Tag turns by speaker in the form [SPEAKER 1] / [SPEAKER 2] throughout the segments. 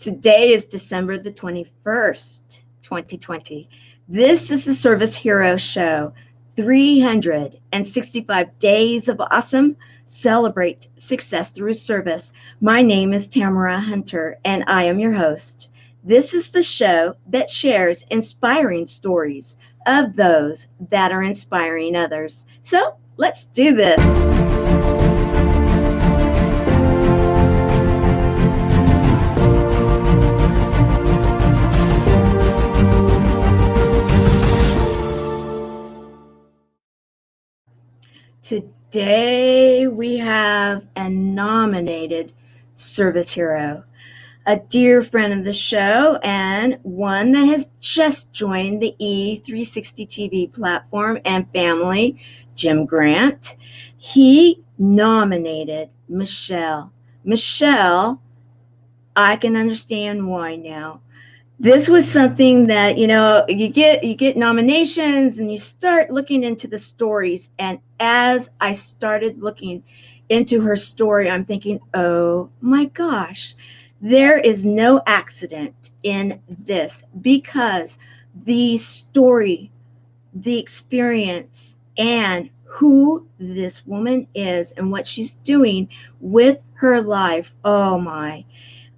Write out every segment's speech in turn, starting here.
[SPEAKER 1] Today is December the 21st, 2020. This is the Service Hero Show. 365 days of awesome. Celebrate success through service. My name is Tamara Hunter, and I am your host. This is the show that shares inspiring stories of those that are inspiring others. So let's do this. Today we have a nominated service hero, a dear friend of the show, and one that has just joined the E360 TV platform and family, Jim Grant. He nominated Michelle. Michelle, I can understand why now. This was something that, you get nominations and you start looking into the stories. And as I started looking into her story, I'm thinking, oh my gosh, there is no accident in this, because the story, the experience, and who this woman is and what she's doing with her life. Oh my.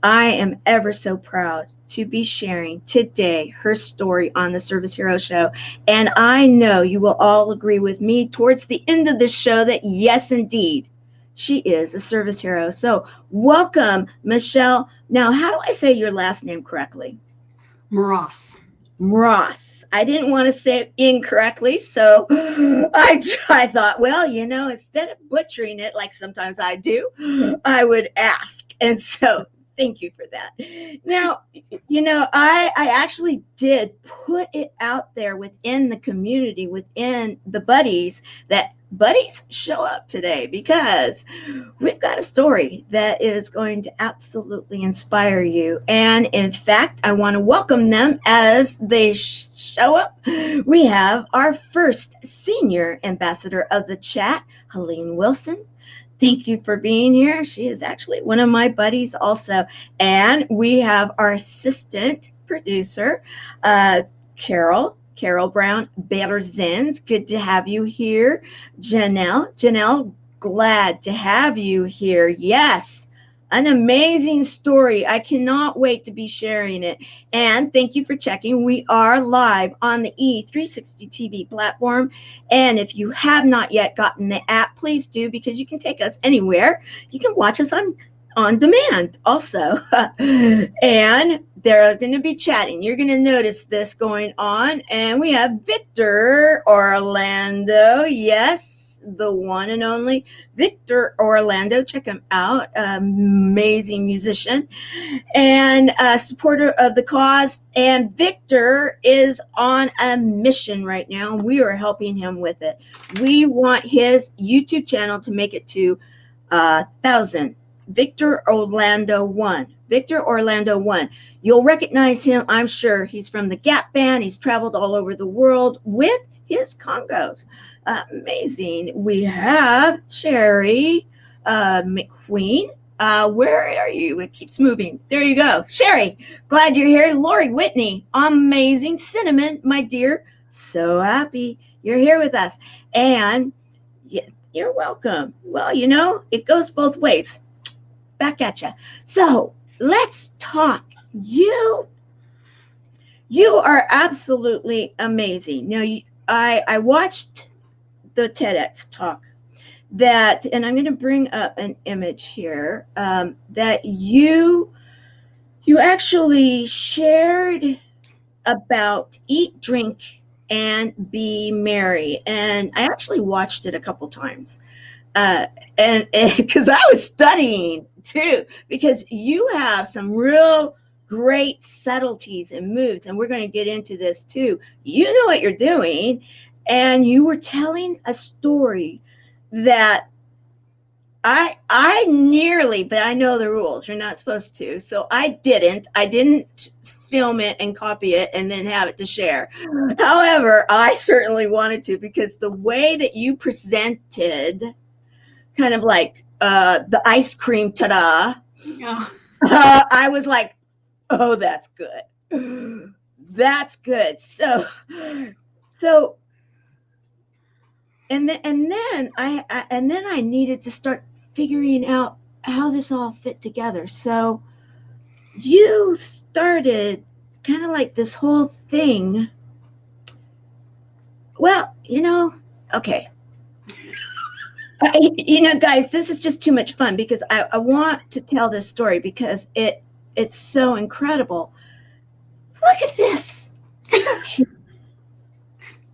[SPEAKER 1] I am ever so proud to be sharing today her story on the Service Hero Show. And I know you will all agree with me towards the end of the show that yes, indeed, she is a service hero. So welcome, Michelle. Now, how do I say your last name correctly?
[SPEAKER 2] Mras.
[SPEAKER 1] Mras. I didn't want to say it incorrectly, so I thought, well, instead of butchering it like sometimes I do, I would ask. And so thank you for that. Now, I actually did put it out there within the community, within the buddies, that buddies show up today, because we've got a story that is going to absolutely inspire you. And in fact, I want to welcome them as they show up. We have our first senior ambassador of the chat, Helene Wilson. Thank you for being here. She is actually one of my buddies also. And we have our assistant producer, Carol Brown Berzins. Good to have you here. Janelle, glad to have you here. Yes, an amazing story. I cannot wait to be sharing it. And thank you for checking. We are live on the E360 TV platform. And if you have not yet gotten the app, please do, because you can take us anywhere. You can watch us on demand also. And they're going to be chatting. You're going to notice this going on. And we have Victor Orlando. Yes, the one and only Victor Orlando. Check him out. Amazing musician and a supporter of the cause. And Victor is on a mission right now. We are helping him with it. We want his YouTube channel to make it to 1,000. Victor Orlando 1. You'll recognize him, I'm sure. He's from the Gap Band. He's traveled all over the world with his congos. Amazing. We have Sherry McQueen. Where are you? It keeps moving. There you go. Sherry, glad you're here. Lori Whitney, amazing. Cinnamon, my dear, so happy you're here with us. And you're welcome. Well, it goes both ways. Back at you. So let's talk. You are absolutely amazing. Now, I watched the TEDx talk and I'm going to bring up an image here that you actually shared about eat, drink, and be merry. And I actually watched it a couple times. And because I was studying too, because you have some real great subtleties and moves, and we're going to get into this too. You know what you're doing, and you were telling a story that I nearly, but I know the rules. You're not supposed to, so I didn't film it and copy it and then have it to share. However, I certainly wanted to, because the way that you presented, kind of like the ice cream, ta-da.
[SPEAKER 2] Yeah.
[SPEAKER 1] I was like, Oh, that's good. That's good. So, and then I needed to start figuring out how this all fit together. So you started kind of like this whole thing. Well, okay. Guys, this is just too much fun because I want to tell this story because it's so incredible. Look at this. So cute.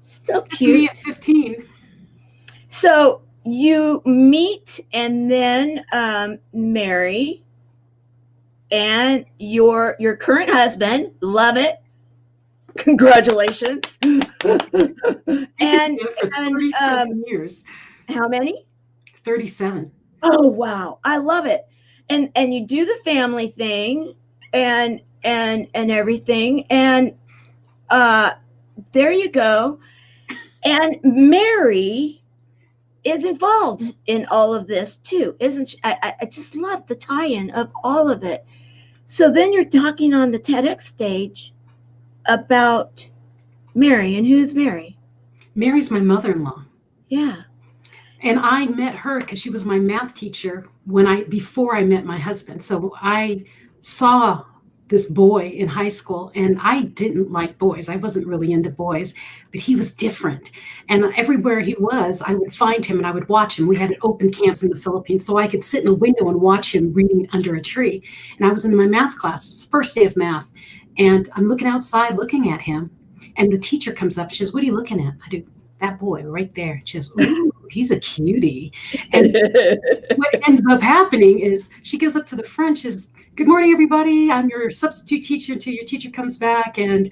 [SPEAKER 1] So
[SPEAKER 2] That's me at 15.
[SPEAKER 1] So you meet and then marry, and your current husband, love it. Congratulations.
[SPEAKER 2] And for 37 years.
[SPEAKER 1] How many?
[SPEAKER 2] 37.
[SPEAKER 1] Oh wow, I love it. And you do the family thing and everything, and there you go. And Mary is involved in all of this too, isn't she? I just love the tie-in of all of it. So then you're talking on the TEDx stage about Mary, and who's Mary?
[SPEAKER 2] Mary's my mother-in-law.
[SPEAKER 1] Yeah.
[SPEAKER 2] And I met her because she was my math teacher before I met my husband. So I saw this boy in high school, and I didn't like boys. I wasn't really into boys, but he was different. And everywhere he was, I would find him and I would watch him. We had an open campus in the Philippines, so I could sit in a window and watch him reading under a tree. And I was in my math class, first day of math, and I'm looking outside looking at him. And the teacher comes up, she says, "What are you looking at?" I do, "That boy right there." She says, "Ooh, he's a cutie." And what ends up happening is she goes up to the front, she says, "Good morning, everybody. I'm your substitute teacher until your teacher comes back. And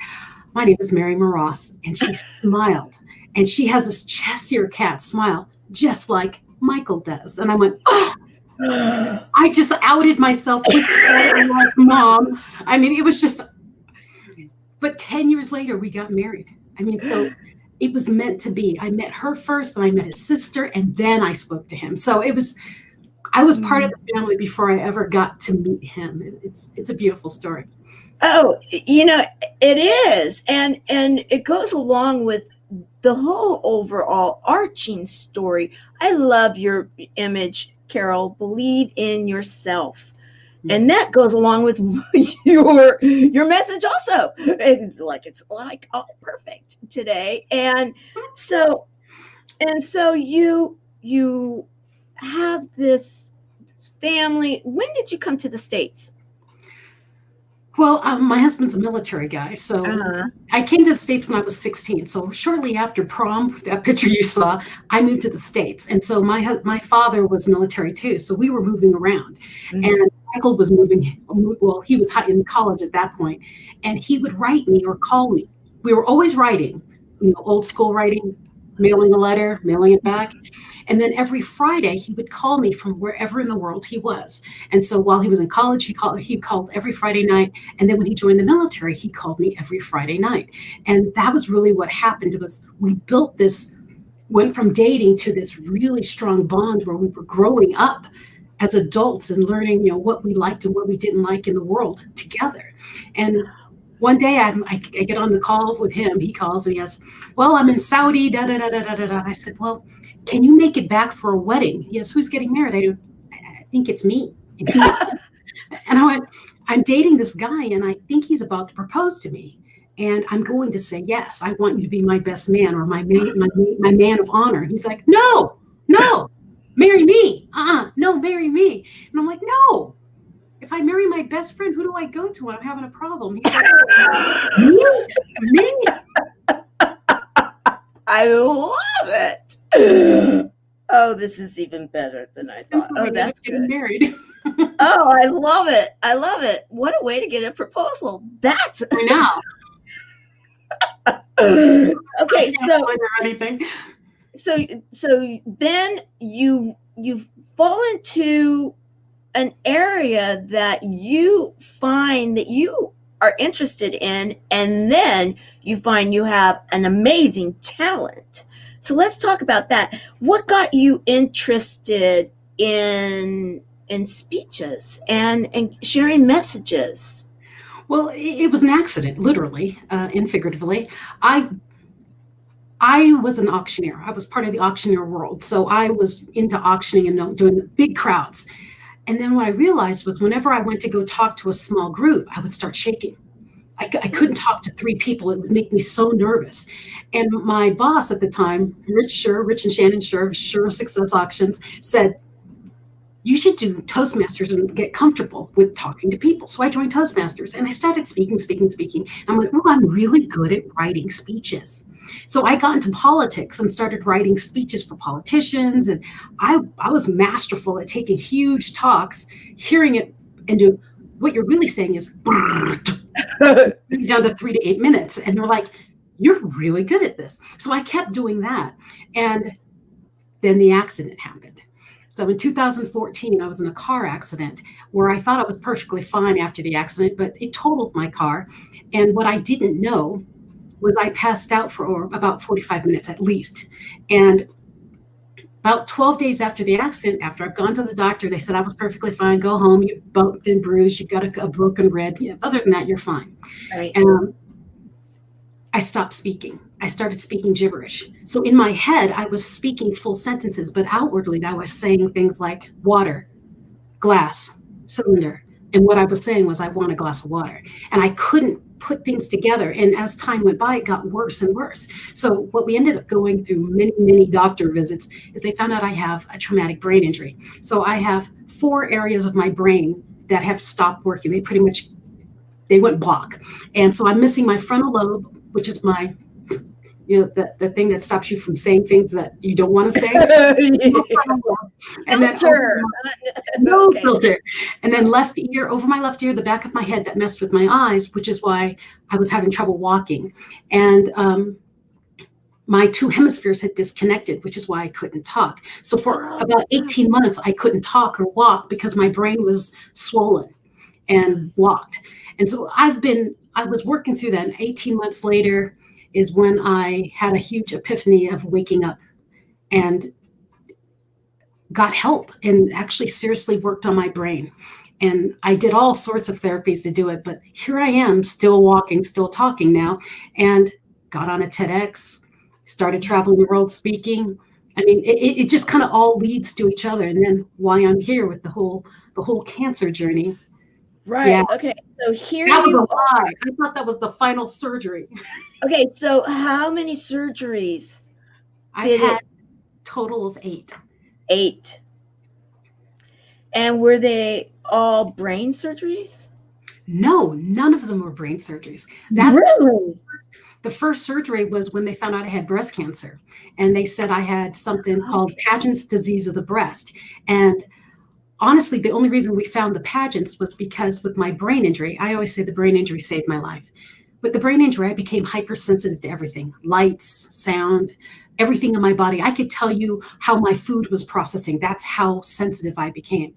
[SPEAKER 2] my name is Mary Mras." And she smiled. And she has this Cheshire cat smile, just like Michael does. And I went, oh, I just outed myself with my mom. I mean, it was just, but 10 years later, we got married. I mean, so it was meant to be. I met her first, and I met his sister, and then I spoke to him. So I was part of the family before I ever got to meet him. It's a beautiful story.
[SPEAKER 1] Oh, it is. And it goes along with the whole overall arching story. I love your image, Carol. Believe in yourself. And that goes along with your message also. It's like all perfect today. And so you have this family. When did you come to the States?
[SPEAKER 2] Well, my husband's a military guy, so I came to the States when I was 16. So shortly after prom, that picture you saw, I moved to the States. And so my father was military too, so we were moving around. Mm-hmm. And Michael was moving, well, he was in college at that point, and he would write me or call me. We were always writing, old school writing, mailing a letter, mailing it back. And then every Friday he would call me from wherever in the world he was. And so while he was in college, he called every Friday night. And then when he joined the military, he called me every Friday night. And that was really what happened. It was, we built this, went from dating to this really strong bond where we were growing up as adults and learning, what we liked and what we didn't like in the world together. And one day I get on the call with him. He calls and he goes, "Well, I'm in Saudi, da da da da da da." I said, "Well, can you make it back for a wedding?" He goes, "Who's getting married?" I go, "I think it's me." And I went, "I'm dating this guy and I think he's about to propose to me. And I'm going to say yes. I want you to be my best man or my man of honor." And he's like, no, marry me. No, marry me. And I'm like, "No. If I marry my best friend, who do I go to when I'm having a problem?" He's like, me? I
[SPEAKER 1] love it. Oh, this is even better than I thought.
[SPEAKER 2] So that's good. Married.
[SPEAKER 1] Oh, I love it. I love it. What a way to get a proposal. That's
[SPEAKER 2] I
[SPEAKER 1] know. Okay, so then you fall into an area that you find that you are interested in, and then you find you have an amazing talent. So let's talk about that. What got you interested in speeches and sharing messages?
[SPEAKER 2] Well, it was an accident, literally and figuratively. I was an auctioneer. I was part of the auctioneer world. So I was into auctioning and doing big crowds. And then what I realized was whenever I went to go talk to a small group, I would start shaking. I couldn't talk to 3 people. It would make me so nervous. And my boss at the time, Rich and Shannon Sure Success Auctions, said, you should do Toastmasters and get comfortable with talking to people. So I joined Toastmasters and I started speaking. I'm like, oh, I'm really good at writing speeches. So I got into politics and started writing speeches for politicians. And I was masterful at taking huge talks, hearing it and doing what you're really saying is down to 3 to 8 minutes. And they're like, you're really good at this. So I kept doing that. And then the accident happened. So in 2014, I was in a car accident where I thought I was perfectly fine after the accident, but it totaled my car. And what I didn't know was I passed out for about 45 minutes at least. And about 12 days after the accident, after I've gone to the doctor, they said I was perfectly fine. Go home. You bumped and bruised. You've got a broken rib. Yeah, other than that, you're fine.
[SPEAKER 1] Right.
[SPEAKER 2] And I stopped speaking. I started speaking gibberish. So in my head, I was speaking full sentences, but outwardly, I was saying things like water, glass, cylinder. And what I was saying was, I want a glass of water. And I couldn't put things together. And as time went by, it got worse and worse. So what we ended up going through many, many doctor visits is they found out I have a traumatic brain injury. So I have 4 areas of my brain that have stopped working. They went block. And so I'm missing my frontal lobe, which is my, the thing that stops you from saying things that you don't want to say. And
[SPEAKER 1] filter.
[SPEAKER 2] No filter. And then left ear, over my left ear, the back of my head that messed with my eyes, which is why I was having trouble walking. And my 2 hemispheres had disconnected, which is why I couldn't talk. So for about 18 months, I couldn't talk or walk because my brain was swollen and blocked. And so I was working through that. And 18 months later is when I had a huge epiphany of waking up and got help and actually seriously worked on my brain. And I did all sorts of therapies to do it, but here I am still walking, still talking now, and got on a TEDx, started traveling the world speaking. I mean, it just kind of all leads to each other. And then why I'm here with the whole cancer journey.
[SPEAKER 1] Right. Yeah. Okay. So here
[SPEAKER 2] that was a lie. I thought that was the final surgery.
[SPEAKER 1] Okay. So how many surgeries?
[SPEAKER 2] I've had total of 8.
[SPEAKER 1] 8. And were they all brain surgeries?
[SPEAKER 2] No, none of them were brain surgeries.
[SPEAKER 1] Really?
[SPEAKER 2] The first surgery was when they found out I had breast cancer. And they said I had something called Paget's disease of the breast. And honestly, the only reason we found the Paget's was because with my brain injury, I always say the brain injury saved my life. With the brain injury, I became hypersensitive to everything, lights, sound, everything in my body. I could tell you how my food was processing. That's how sensitive I became.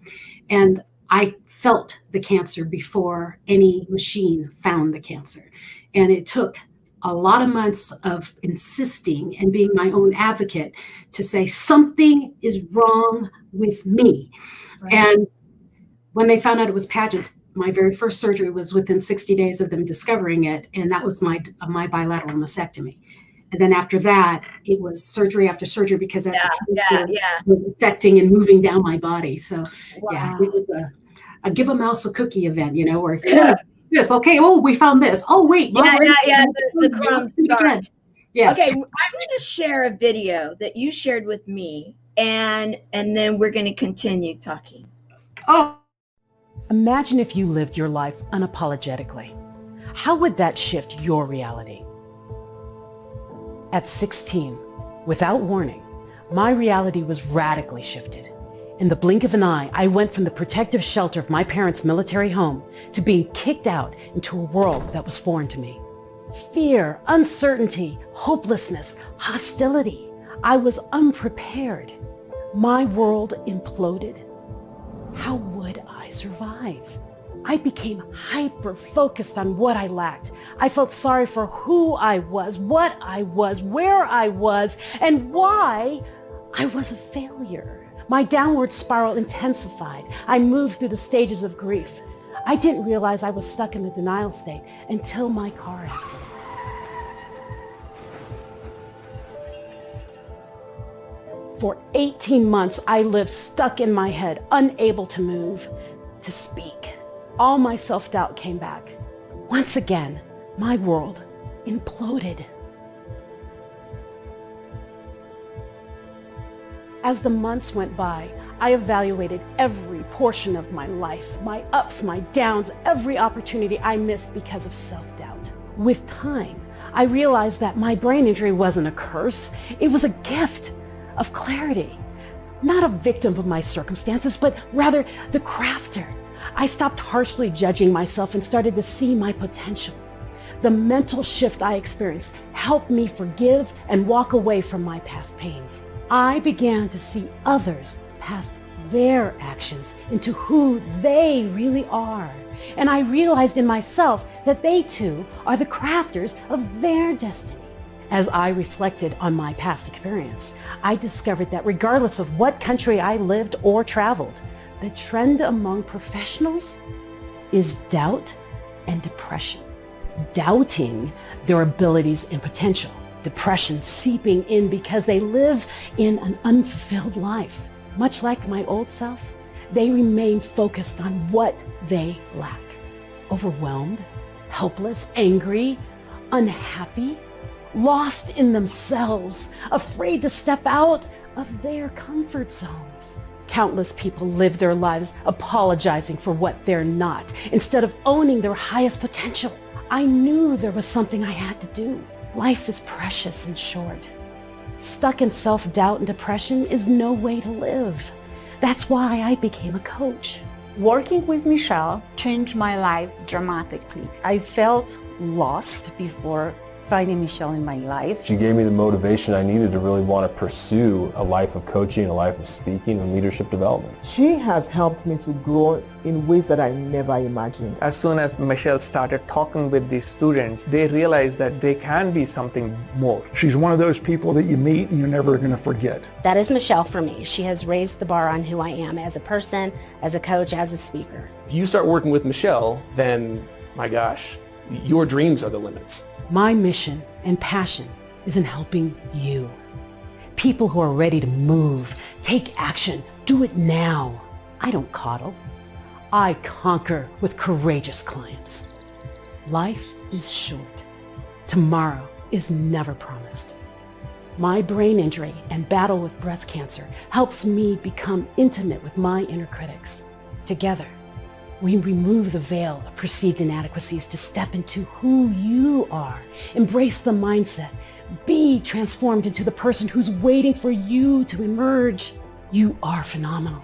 [SPEAKER 2] And I felt the cancer before any machine found the cancer. And it took a lot of months of insisting and being my own advocate to say something is wrong with me. Right. And when they found out it was Paget's, my very first surgery was within 60 days of them discovering it. And that was my bilateral mastectomy. And then after that, it was surgery after surgery because as the cancer was affecting and moving down my body. So it was a give a mouse a cookie event, where this, okay, oh, we found this. Oh, wait.
[SPEAKER 1] The crumbs start.
[SPEAKER 2] Yeah.
[SPEAKER 1] Okay, I'm going to share a video that you shared with me, and then we're going to continue talking.
[SPEAKER 2] Oh.
[SPEAKER 3] Imagine if you lived your life unapologetically. How would that shift your reality? At 16, without warning, my reality was radically shifted. In the blink of an eye, I went from the protective shelter of my parents' military home to being kicked out into a world that was foreign to me. Fear, uncertainty, hopelessness, hostility. I was unprepared. My world imploded. How would I survive? I became hyper-focused on what I lacked. I felt sorry for who I was, what I was, where I was, and why I was a failure. My downward spiral intensified. I moved through the stages of grief. I didn't realize I was stuck in the denial state until my car accident. For 18 months, I lived stuck in my head, unable to move, to speak. All my self-doubt came back. Once again, my world imploded. As the months went by, I evaluated every portion of my life, my ups, my downs, every opportunity I missed because of self-doubt. With time, I realized that my brain injury wasn't a curse. It was a gift of clarity. Not a victim of my circumstances, but rather the crafter. I stopped harshly judging myself and started to see my potential. The mental shift I experienced helped me forgive and walk away from my past pains. I began to see others past their actions into who they really are. And I realized in myself that they too are the crafters of their destiny. As I reflected on my past experience, I discovered that regardless of what country I lived or traveled, the trend among professionals is doubt and depression. Doubting their abilities and potential. Depression seeping in because they live in an unfulfilled life. Much like my old self, they remain focused on what they lack. Overwhelmed, helpless, angry, unhappy, lost in themselves, afraid to step out of their comfort zones. Countless people live their lives apologizing for what they're not, instead of owning their highest potential. I knew there was something I had to do. Life is precious and short. Stuck in self-doubt and depression is no way to live. That's why I became a coach.
[SPEAKER 4] Working with Michelle changed my life dramatically. I felt lost before finding Michelle in my life.
[SPEAKER 5] She gave me the motivation I needed to really want to pursue a life of coaching, a life of speaking and leadership development.
[SPEAKER 6] She has helped me to grow in ways that I never imagined.
[SPEAKER 7] As soon as Michelle started talking with these students, they realized that they can be something more.
[SPEAKER 8] She's one of those people that you meet and you're never going to forget.
[SPEAKER 9] That is Michelle for me. She has raised the bar on who I am as a person, as a coach, as a speaker.
[SPEAKER 10] If you start working with Michelle, then, my gosh, your dreams are the limits.
[SPEAKER 3] My mission and passion is in helping you. People who are ready to move, take action, do it now. I don't coddle. I conquer with courageous clients. Life is short. Tomorrow is never promised. My brain injury and battle with breast cancer helps me become intimate with my inner critics. Together, we remove the veil of perceived inadequacies to step into who you are. Embrace the mindset. Be transformed into the person who's waiting for you to emerge. You are phenomenal.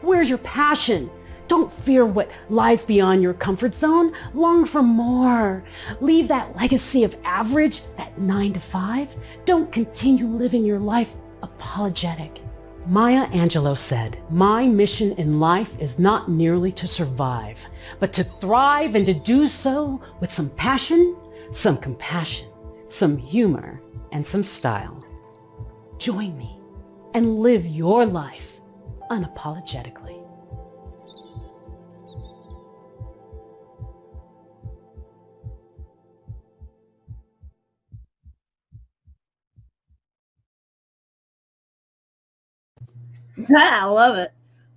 [SPEAKER 3] Where's your passion? Don't fear what lies beyond your comfort zone. Long for more. Leave that legacy of average, that 9 to 5. Don't continue living your life apologetic. Maya Angelou said, "My mission in life is not merely to survive, but to thrive and to do so with some passion, some compassion, some humor, and some style." Join me and live your life unapologetically.
[SPEAKER 1] I love it.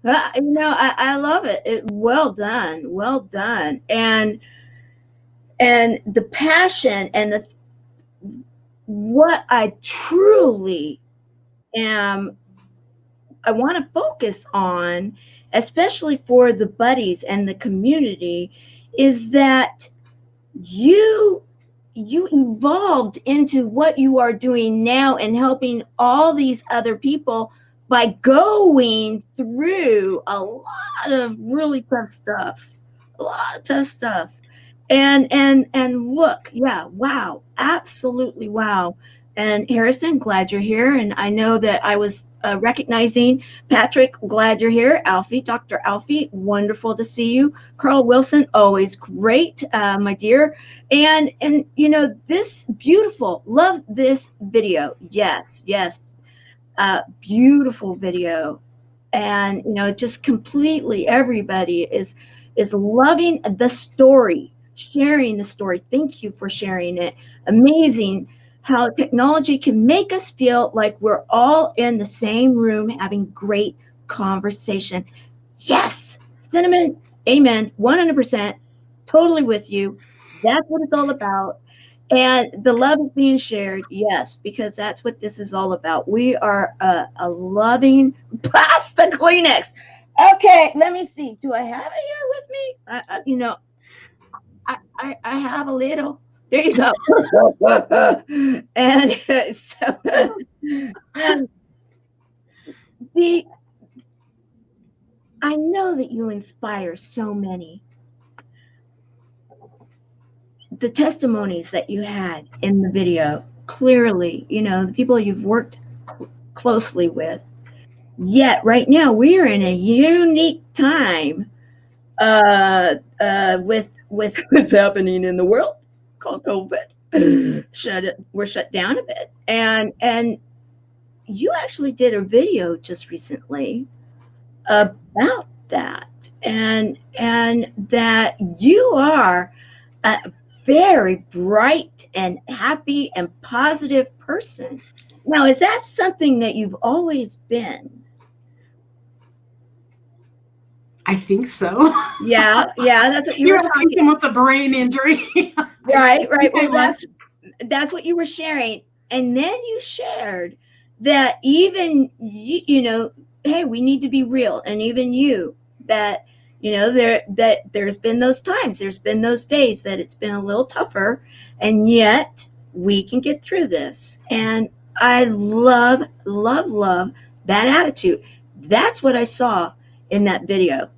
[SPEAKER 1] I love it. Well done. Well done. And the passion and what I truly I want to focus on, especially for the buddies and the community, is that you evolved into what you are doing now and helping all these other people by going through a lot of really tough stuff, and look, yeah, wow, absolutely wow. And Harrison, glad you're here. And I know that I was recognizing Patrick, glad you're here. Alfie, Dr. Alfie, wonderful to see you. Carl Wilson, always great, my dear. And this beautiful, love this video. Yes. Beautiful video. And just completely everybody is is loving the story, sharing the story. Thank you for sharing it. Amazing how technology can make us feel like we're all in the same room having great conversation. Yes, Cinnamon, amen, 100%, totally with you. That's what it's all about. And the love is being shared, yes, because that's what this is all about. We are a loving, pass the Kleenex. Okay, let me see. Do I have it here with me? I have a little. There you go. And so I know that you inspire so many. The testimonies that you had in the video, clearly, the people you've worked closely with. Yet right now we are in a unique time with what's happening in the world called COVID. We're shut down a bit, and you actually did a video just recently about that, and that you are a very bright and happy and positive person. Now, is that something that you've always been?
[SPEAKER 2] I think so.
[SPEAKER 1] Yeah, that's what you were talking
[SPEAKER 2] about, the brain injury.
[SPEAKER 1] Right. Well, that's what you were sharing. And then you shared that even hey, we need to be real. And even you, that there's been those times, there's been those days that it's been a little tougher, and yet we can get through this. And I love that attitude. That's what I saw in that video.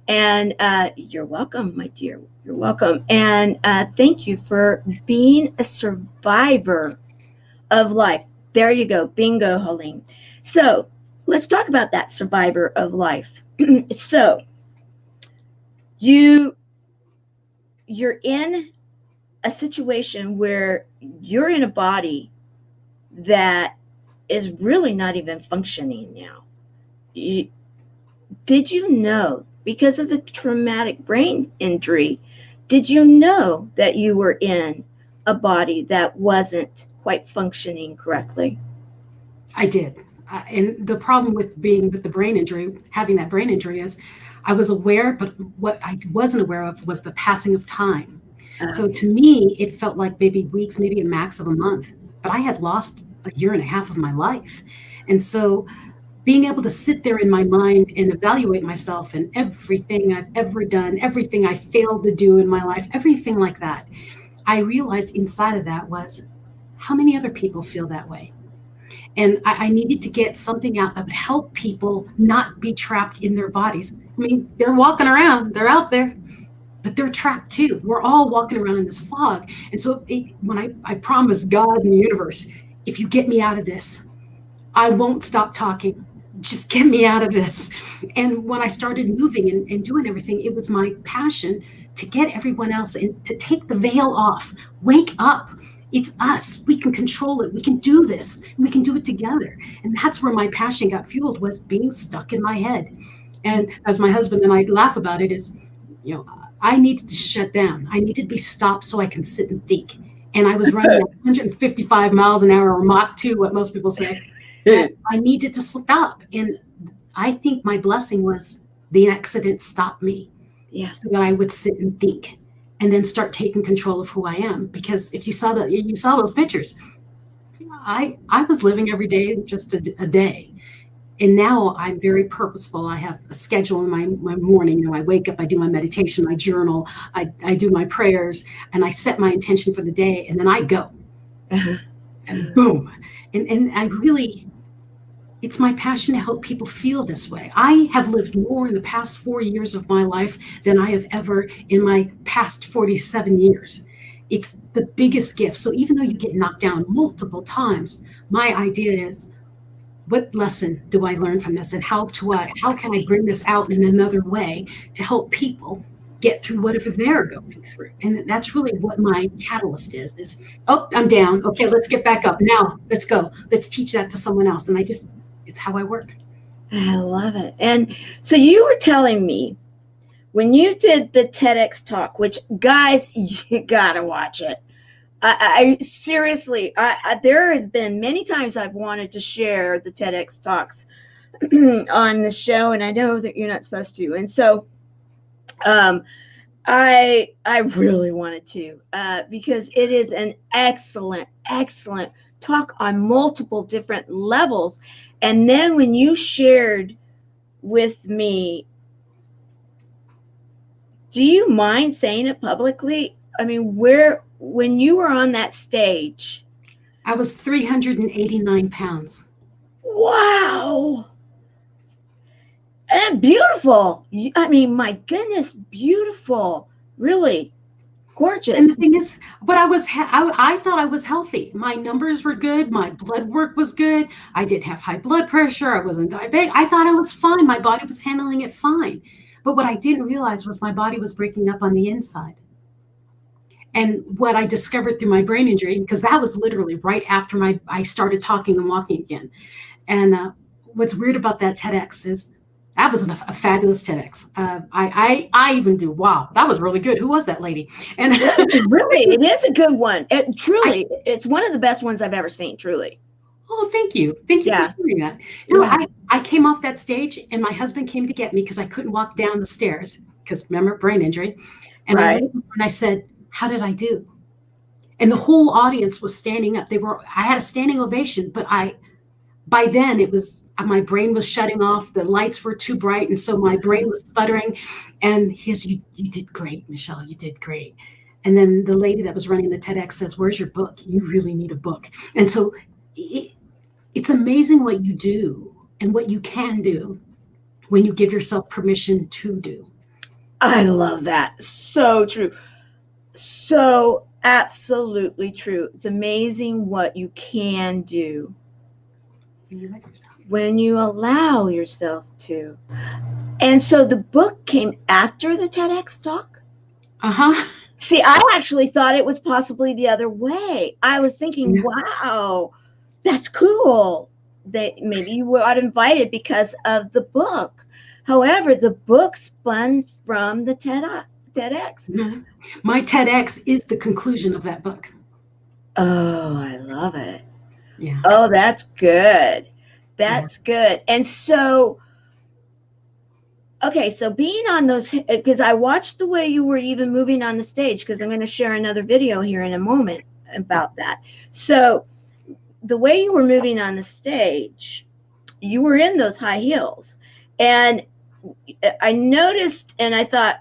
[SPEAKER 1] And you're welcome, my dear. You're welcome. And thank you for being a survivor of life. There you go. Bingo, Helene. So let's talk about that survivor of life. So you're in a situation where you're in a body that is really not even functioning now. Did you know, because of the traumatic brain injury, did you know that you were in a body that wasn't quite functioning correctly?
[SPEAKER 2] I did. And the problem with being with the brain injury, having that brain injury, is I was aware, but what I wasn't aware of was the passing of time. So to me, it felt like maybe weeks, maybe a max of a month, but I had lost a year and a half of my life. And so being able to sit there in my mind and evaluate myself and everything I've ever done, everything I failed to do in my life, everything like that, I realized inside of that was, how many other people feel that way? And I needed to get something out that would help people not be trapped in their bodies. I mean, they're walking around, they're out there, but they're trapped too. We're all walking around in this fog. And so when I promised God and the universe, if you get me out of this, I won't stop talking. Just get me out of this. And when I started moving and doing everything, it was my passion to get everyone else and to take the veil off. Wake up. It's us. We can control it. We can do this. We can do it together. And that's where my passion got fueled, was being stuck in my head. And as my husband and I laugh about it, is, I needed to shut down. I needed to be stopped so I can sit and think. And I was running at 155 miles an hour, or Mach 2, what most people say. And I needed to stop. And I think my blessing was the accident stopped me.
[SPEAKER 1] Yeah.
[SPEAKER 2] So that I would sit and think and then start taking control of who I am. Because if you saw those pictures, I was living every day just a day. And now I'm very purposeful. I have a schedule in my morning. I wake up, I do my meditation, I journal, I do my prayers, and I set my intention for the day, and then I go. And boom. And I really, it's my passion to help people feel this way. I have lived more in the past 4 years of my life than I have ever in my past 47 years. It's the biggest gift. So even though you get knocked down multiple times, my idea is, what lesson do I learn from this? And how can I bring this out in another way to help people get through whatever they're going through? And that's really what my catalyst is, oh, I'm down. Okay, let's get back up. Now let's go. Let's teach that to someone else. And it's how I work.
[SPEAKER 1] I love it. And so you were telling me when you did the TEDx talk, which guys, you gotta watch it. I seriously, there has been many times I've wanted to share the TEDx talks on the show, and I know that you're not supposed to. And so I really wanted to because it is an excellent talk on multiple different levels. And then when you shared with me, do you mind saying it publicly? I mean, when you were on that stage,
[SPEAKER 2] I was 389 pounds.
[SPEAKER 1] Wow. And beautiful. I mean, my goodness, beautiful. Really gorgeous.
[SPEAKER 2] And the thing is, but I thought I was healthy. My numbers were good. My blood work was good. I didn't have high blood pressure. I wasn't diabetic. I thought I was fine. My body was handling it fine. But what I didn't realize was my body was breaking up on the inside. And what I discovered through my brain injury, because that was literally right after I started talking and walking again. And what's weird about that TEDx is that was a fabulous TEDx. I even do, wow, that was really good. Who was that lady? And
[SPEAKER 1] really, it is a good one. It's one of the best ones I've ever seen, truly.
[SPEAKER 2] Oh, thank you. Thank you for sharing that. You know, I came off that stage and my husband came to get me because I couldn't walk down the stairs because remember, brain injury. And I said, how did I do? And the whole audience was standing up. I had a standing ovation, but by then it was, my brain was shutting off. The lights were too bright. And so my brain was sputtering. And he says, you did great, Michelle, you did great. And then the lady that was running the TEDx says, where's your book? You really need a book. And so it's amazing what you do and what you can do when you give yourself permission to do.
[SPEAKER 1] I love that. So true. So absolutely true. It's amazing what you can do when you allow yourself to. And so the book came after the TEDx talk? See, I actually thought it was possibly the other way. I was thinking, wow, that's cool. Maybe you got invited because of the book. However, the book spun from the TEDx.
[SPEAKER 2] Mm-hmm. My TEDx is the conclusion of that book.
[SPEAKER 1] Oh, I love it.
[SPEAKER 2] Yeah.
[SPEAKER 1] Oh, that's good. That's good. And so, okay, so being on those, because I watched the way you were even moving on the stage, because I'm going to share another video here in a moment about that. So the way you were moving on the stage, you were in those high heels. And I noticed, and I thought,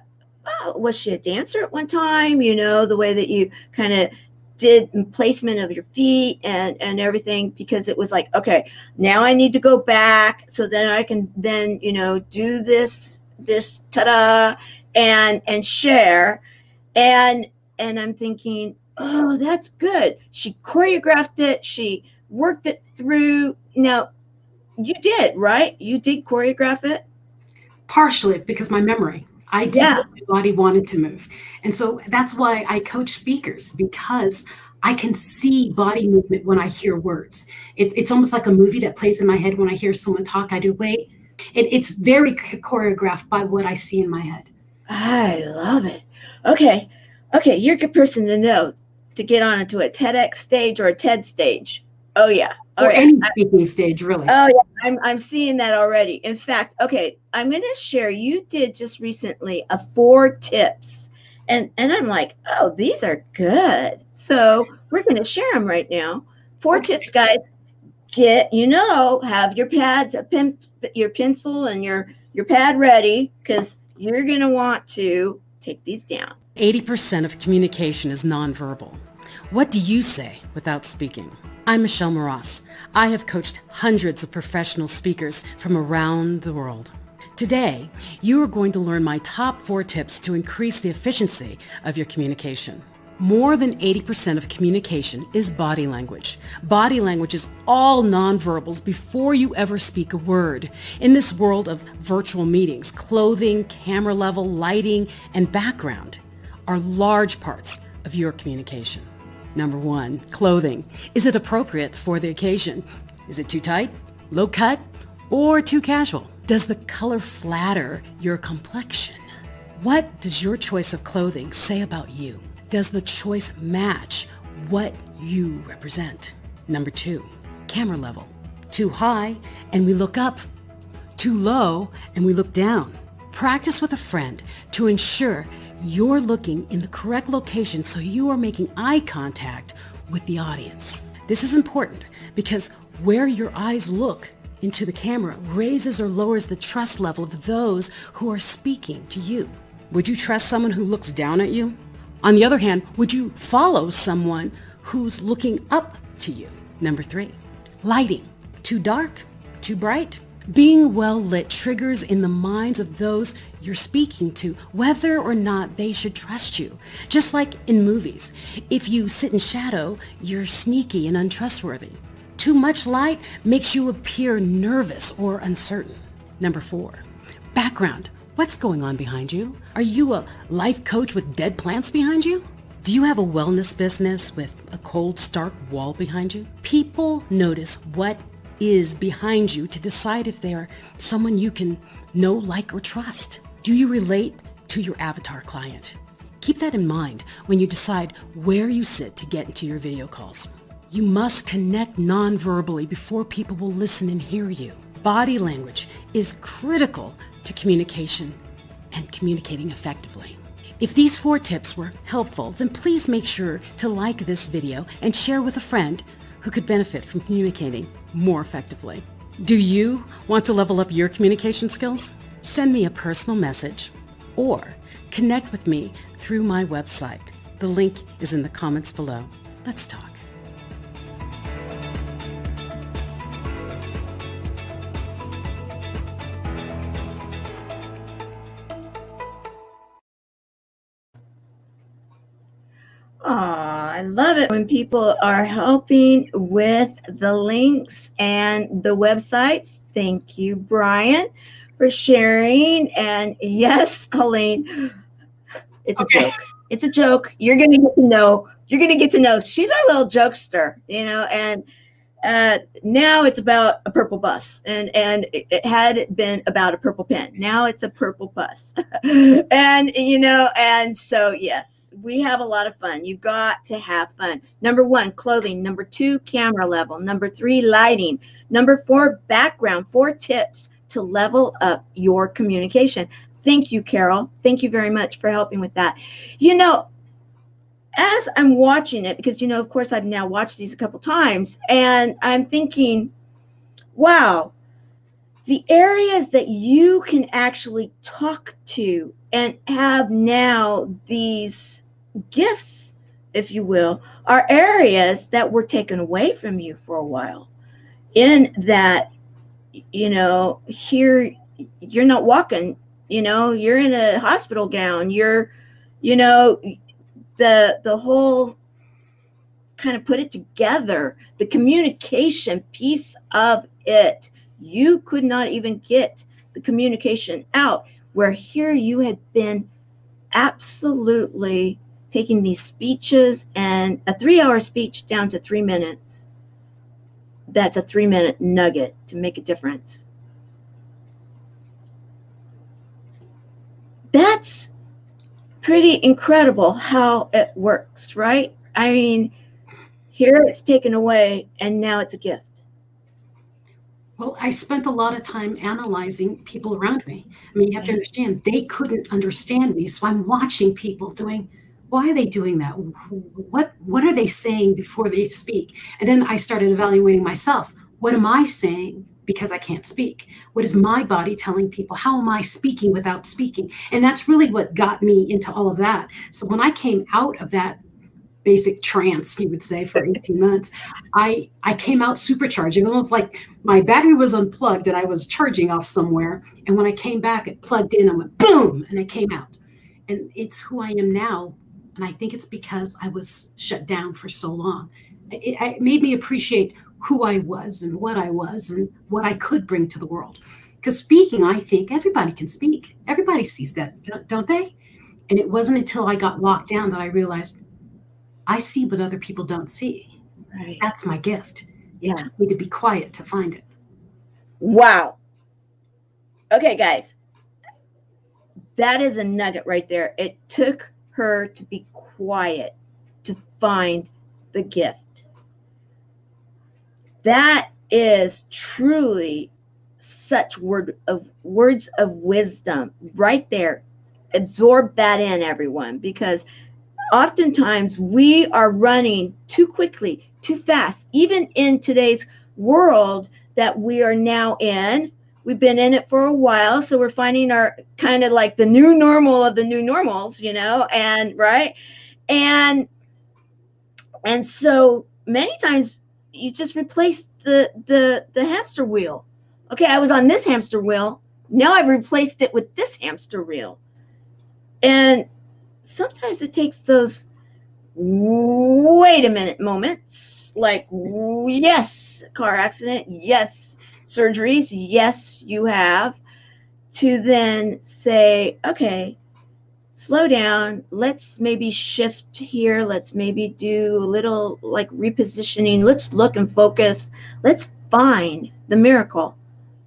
[SPEAKER 1] oh, was she a dancer at one time? You know, the way that you kind of did placement of your feet and everything, because it was like, okay, now I need to go back so then I can then, you know, do this ta-da and share. And I'm thinking, oh, that's good. She choreographed it. She worked it through. Now, you did, right? You did choreograph it?
[SPEAKER 2] Partially, because my memory. I did what my body wanted to move. And so that's why I coach speakers, because I can see body movement when I hear words. It's almost like a movie that plays in my head when I hear someone talk. I do, wait. It's very choreographed by what I see in my head.
[SPEAKER 1] I love it. Okay, you're a good person to know to get onto a TEDx stage or a TED stage. Oh, yeah.
[SPEAKER 2] Or any speaking stage, really.
[SPEAKER 1] Oh, yeah. I'm seeing that already. In fact, okay, I'm going to share. You did just recently 4 tips. And I'm like, oh, these are good. So we're going to share them right now. 4 tips, guys. Have your pads, your pencil and your pad ready, because you're going to want to take these down.
[SPEAKER 3] 80% of communication is nonverbal. What do you say without speaking? I'm Michelle Mras. I have coached hundreds of professional speakers from around the world. Today, you are going to learn my top 4 tips to increase the efficiency of your communication. More than 80% of communication is body language. Body language is all nonverbals before you ever speak a word. In this world of virtual meetings, clothing, camera level, lighting, and background are large parts of your communication. Number 1, clothing. Is it appropriate for the occasion? Is it too tight, low cut, or too casual? Does the color flatter your complexion? What does your choice of clothing say about you? Does the choice match what you represent? Number 2, camera level. Too high and we look up. Too low and we look down. Practice with a friend to ensure you're looking in the correct location so you are making eye contact with the audience. This is important because where your eyes look into the camera raises or lowers the trust level of those who are speaking to you. Would you trust someone who looks down at you? On the other hand, would you follow someone who's looking up to you? Number 3, lighting. Too dark? Too bright? Being well lit triggers in the minds of those you're speaking to whether or not they should trust you. Just like in movies, if you sit in shadow, you're sneaky and untrustworthy. Too much light makes you appear nervous or uncertain. Number 4, background. What's going on behind you? Are you a life coach with dead plants behind you? Do you have a wellness business with a cold, stark wall behind you? People notice what is behind you to decide if they're someone you can know, like, or trust. Do you relate to your avatar client? Keep that in mind when you decide where you sit to get into your video calls. You must connect non-verbally before people will listen and hear you. Body language is critical to communication and communicating effectively. If these 4 tips were helpful, then please make sure to like this video and share with a friend who could benefit from communicating more effectively. Do you want to level up your communication skills? Send me a personal message or connect with me through my website. The link is in the comments below. Let's talk.
[SPEAKER 1] I love it when people are helping with the links and the websites. Thank you, Brian, for sharing. And yes, Colleen, it's a joke. It's a joke. You're going to get to know. You're going to get to know. She's our little jokester, and now it's about a purple bus, and it had been about a purple pen. Now it's a purple bus, and so yes. We have a lot of fun. You've got to have fun. Number 1, clothing. Number 2, camera level. Number 3, lighting. Number 4, background. 4 tips to level up your communication. Thank you, Carol. Thank you very much for helping with that. As I'm watching it, because, of course, I've now watched these a couple times, and I'm thinking, wow, the areas that you can actually talk to and have now these gifts, if you will, are areas that were taken away from you for a while. In that, here you're not walking, you're in a hospital gown, you're, the whole kind of put it together, the communication piece of it, you could not even get the communication out, where here you had been absolutely taking these speeches and a 3-hour speech down to 3 minutes. That's a 3-minute nugget to make a difference. That's pretty incredible how it works, right? I mean, here it's taken away and now it's a gift.
[SPEAKER 2] Well, I spent a lot of time analyzing people around me. I mean, you have to understand, they couldn't understand me. So I'm watching people doing, why are they doing that? What are they saying before they speak? And then I started evaluating myself. What am I saying because I can't speak? What is my body telling people? How am I speaking without speaking? And that's really what got me into all of that. So when I came out of that basic trance, you would say, for 18 months, I came out supercharged. It was almost like my battery was unplugged and I was charging off somewhere. And when I came back, it plugged in, I went boom, and I came out. And it's who I am now. And I think it's because I was shut down for so long. It made me appreciate who I was and what I could bring to the world. Because speaking, I think everybody can speak. Everybody sees that, don't they? And it wasn't until I got locked down that I realized I see what other people don't see.
[SPEAKER 1] Right.
[SPEAKER 2] That's my gift. It took me to be quiet to find it.
[SPEAKER 1] Wow. Okay, guys, that is a nugget right there. It took her to be quiet to find the gift. That is truly such words of wisdom right there. Absorb that in, everyone, because oftentimes we are running too quickly, too fast, even in today's world that we are now in. We've been in it for a while, so we're finding our kind of like the new normal of the new normals, and right. And so many times you just replace the hamster wheel. Okay, I was on this hamster wheel. Now I've replaced it with this hamster wheel. And sometimes it takes those wait a minute moments, like, yes, car accident, yes, surgeries, yes, you have, to then say, okay, slow down. Let's maybe shift here. Let's maybe do a little like repositioning. Let's look and focus. Let's find the miracle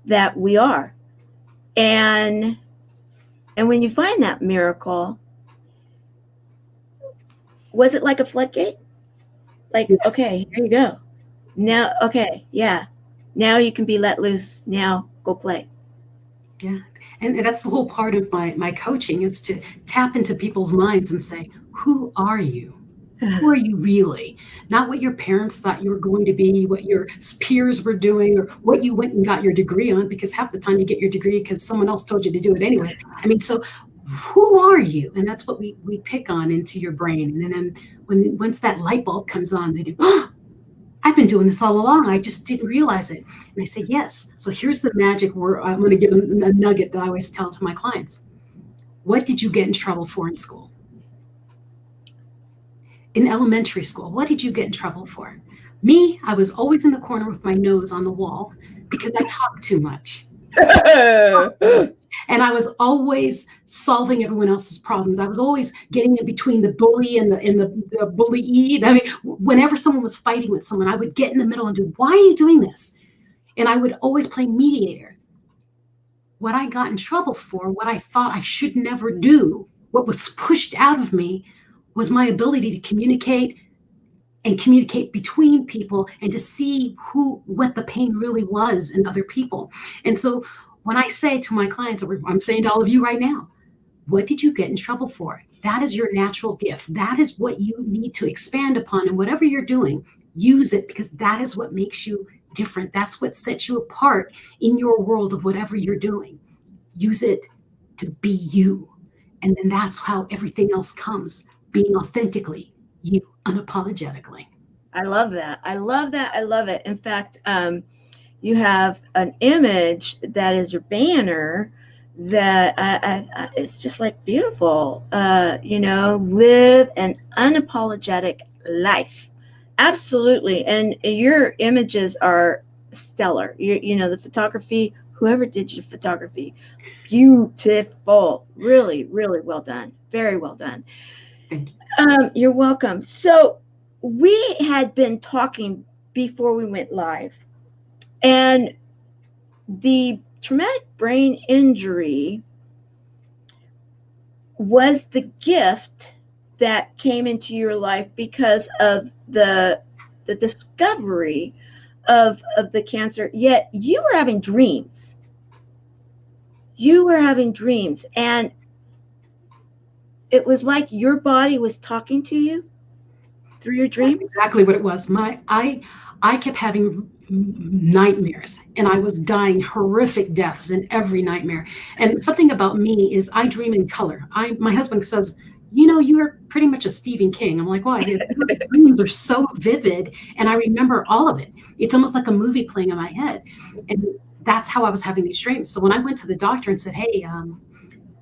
[SPEAKER 1] that we are. And when you find that miracle, was it like a floodgate? Like, okay, here you go. Now, okay, yeah. Now you can be let loose. Now go play.
[SPEAKER 2] Yeah. And that's the whole part of my coaching, is to tap into people's minds and say, who are you? Who are you really? Not what your parents thought you were going to be, what your peers were doing, or what you went and got your degree on, because half the time you get your degree because someone else told you to do it anyway. I mean, so who are you? And that's what we pick on into your brain. And then once that light bulb comes on, they do, I've been doing this all along. I just didn't realize it. And I say, yes. So here's the magic word. I'm going to give them a nugget that I always tell to my clients. What did you get in trouble for in school? In elementary school, what did you get in trouble for? Me, I was always in the corner with my nose on the wall because I talked too much. And I was always solving everyone else's problems. I was always getting in between the bully and the bullied. I mean, whenever someone was fighting with someone, I would get in the middle and do, why are you doing this? And I would always play mediator. What I got in trouble for, what I thought I should never do, what was pushed out of me, was my ability to communicate between people and to see what the pain really was in other people. And so when I say to my clients, or I'm saying to all of you right now, what did you get in trouble for? That is your natural gift. That is what you need to expand upon. And whatever you're doing, use it, because that is what makes you different. That's what sets you apart in your world of whatever you're doing. Use it to be you. And then that's how everything else comes, being authentically you, unapologetically.
[SPEAKER 1] I love that. I love that. I love it. In fact, you have an image that is your banner that it's just like beautiful. Live an unapologetic life. Absolutely. And your images are stellar. The photography, whoever did your photography, beautiful. Really, really well done. Very well done. You're welcome. So we had been talking before we went live, and the traumatic brain injury was the gift that came into your life because of the discovery of the cancer. Yet you were having dreams. And it was like your body was talking to you through your dreams.
[SPEAKER 2] That's exactly what it was. I kept having nightmares, and I was dying horrific deaths in every nightmare. And something about me is I dream in color. My husband says, you're pretty much a Stephen King. I'm like, why? His dreams are so vivid, and I remember all of it. It's almost like a movie playing in my head. And that's how I was having these dreams. So when I went to the doctor and said, hey,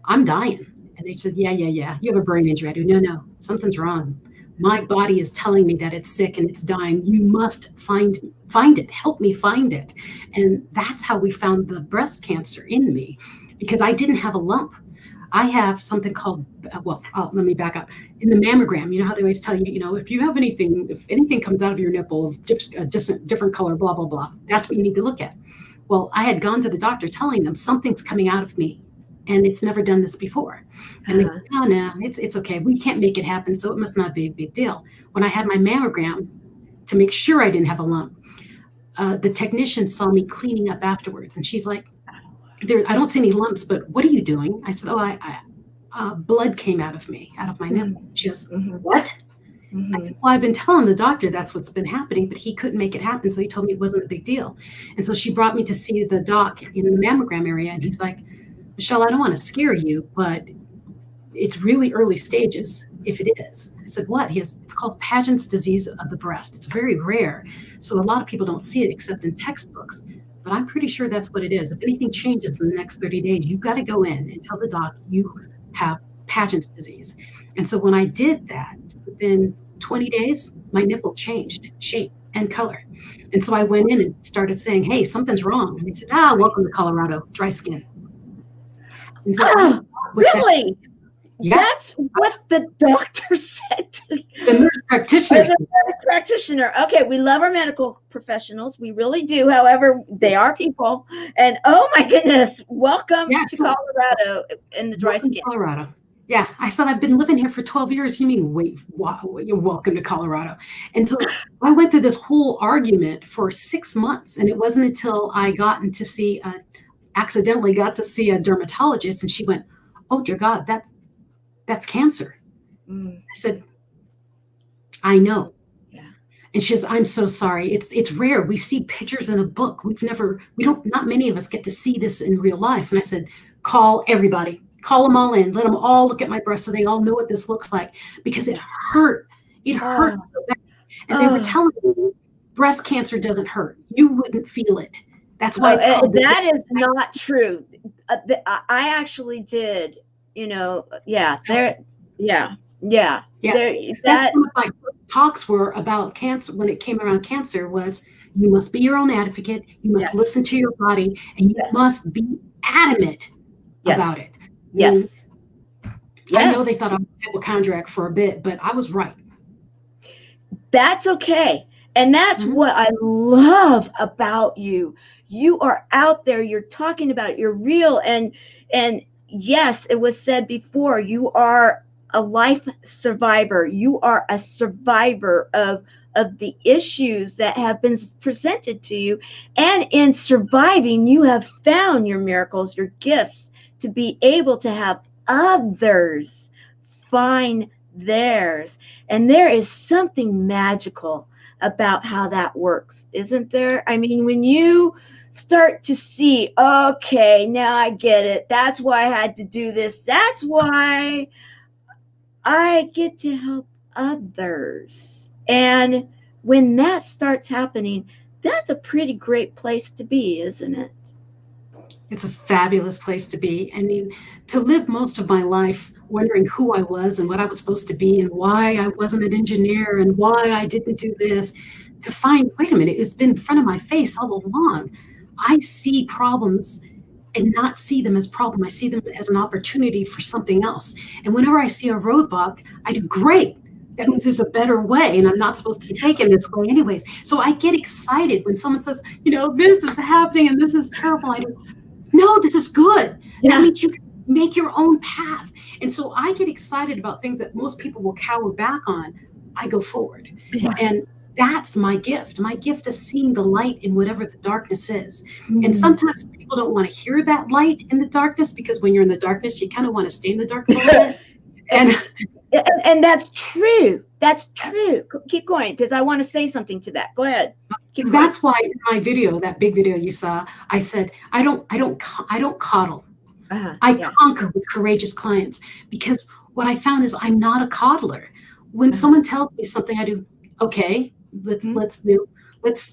[SPEAKER 2] I'm dying. And they said, yeah, you have a brain injury. I do, no, something's wrong. My body is telling me that it's sick and it's dying. You must find it. Help me find it. And that's how we found the breast cancer in me, because I didn't have a lump. I have something called, let me back up. In the mammogram, you know how they always tell you, if you have anything, if anything comes out of your nipple of different color, blah, blah, blah, that's what you need to look at. Well, I had gone to the doctor telling them something's coming out of me and it's never done this before. And they go, oh, no, it's okay. We can't make it happen. So it must not be a big deal. When I had my mammogram to make sure I didn't have a lump, the technician saw me cleaning up afterwards. And she's like, I don't see any lumps, but what are you doing? I said, blood came out of me, out of my nipple. She goes, what? I said, well, I've been telling the doctor that's what's been happening, but he couldn't make it happen. So he told me it wasn't a big deal. And so she brought me to see the doc in the mammogram area. And he's like, Michelle, I don't want to scare you, but it's really early stages if it is. I said, what? It's called Paget's disease of the breast. It's very rare. So a lot of people don't see it except in textbooks. But I'm pretty sure that's what it is. If anything changes in the next 30 days, you've got to go in and tell the doc you have Paget's disease. And so when I did that, within 20 days, my nipple changed shape and color. And so I went in and started saying, hey, something's wrong. And they said, welcome to Colorado, dry skin. And so
[SPEAKER 1] really? That's what the doctor said to me.
[SPEAKER 2] The nurse practitioner.
[SPEAKER 1] The nurse practitioner. Okay, we love our medical professionals. We really do. However, they are people. And oh my goodness, welcome to Colorado in the dry skin.
[SPEAKER 2] Colorado. Yeah, I said, I've been living here for 12 years. You mean, wait, you're welcome to Colorado. And so I went through this whole argument for 6 months. And it wasn't until I accidentally got to see a dermatologist. And she went, oh, dear God, that's cancer. I said, I know. Yeah. And she says, I'm so sorry. It's rare. We see pictures in a book. Not many of us get to see this in real life. And I said, call everybody. Call them all in. Let them all look at my breast so they all know what this looks like, because it hurt. It hurts so bad. And they were telling me breast cancer doesn't hurt. You wouldn't feel it. That's why it's called
[SPEAKER 1] that is not true. I actually did, that's
[SPEAKER 2] what my first talks were about cancer. When it came around cancer was, you must be your own advocate. You must listen to your body, and you must be adamant about it.
[SPEAKER 1] Yes.
[SPEAKER 2] I know they thought I was a hypochondriac for a bit, but I was right.
[SPEAKER 1] That's okay. And that's what I love about you. You are out there, you're talking about it, you're real. And yes, it was said before, you are a life survivor. You are a survivor of the issues that have been presented to you. And in surviving, you have found your miracles, your gifts, to be able to have others find theirs. And there is something magical about how that works, isn't there? I mean, when you start to see, okay, now I get it. That's why I had to do this. That's why I get to help others. And when that starts happening, that's a pretty great place to be, isn't it?
[SPEAKER 2] It's a fabulous place to be. I mean, to live most of my life wondering who I was and what I was supposed to be and why I wasn't an engineer and why I didn't do this, to find, wait a minute, it's been in front of my face all along. I see problems and not see them as problem. I see them as an opportunity for something else. And whenever I see a roadblock, I do, great. That means there's a better way, and I'm not supposed to be taken this way anyways. So I get excited when someone says, this is happening and this is terrible. I do, no, this is good. That means you can make your own path. And so I get excited about things that most people will cower back on. I go forward. Yeah. And that's my gift. My gift is seeing the light in whatever the darkness is. And sometimes people don't want to hear that light in the darkness, because when you're in the darkness, you kind of want to stay in the dark a little bit.
[SPEAKER 1] And that's true. That's true. Keep going, because I want to say something to that. Go ahead.
[SPEAKER 2] That's why in my video, that big video you saw, I said, I don't coddle. I conquer with courageous clients, because what I found is I'm not a coddler. When someone tells me something, I do, okay, let's